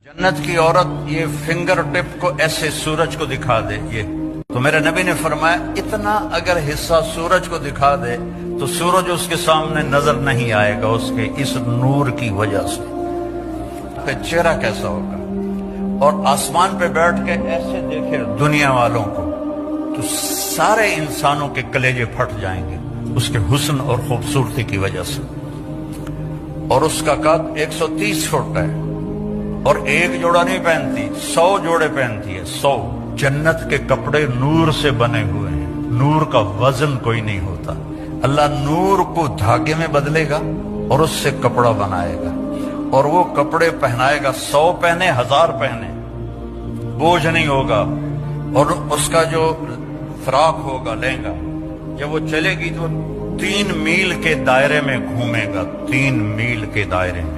जन्नत की औरत ये फिंगर टिप को ऐसे सूरज को दिखा दे, ये तो मेरे नबी ने फरमाया इतना अगर हिस्सा सूरज को दिखा दे तो सूरज उसके सामने नजर नहीं आएगा उसके इस नूर की वजह से। फिर चेहरा कैसा होगा, और आसमान पे बैठ के ऐसे देखे दुनिया वालों को तो सारे इंसानों के कलेजे फट जाएंगे उसके हुस्न और खूबसूरती की वजह से। और उसका कद 130 फुट है और एक जोड़ा नहीं पहनती, 100 जोड़े पहनती है, 100। जन्नत के कपड़े नूर से बने हुए हैं, नूर का वजन कोई नहीं होता। अल्लाह नूर को धागे में बदलेगा और उससे कपड़ा बनाएगा और वो कपड़े पहनाएगा, 100 पहने 1000 पहने, बोझ नहीं होगा। और उसका जो फ्रॉक होगा, लहंगा, जब वो चलेगी तो 3 मील के दायरे में घूमेगा, 3 मील के दायरे में।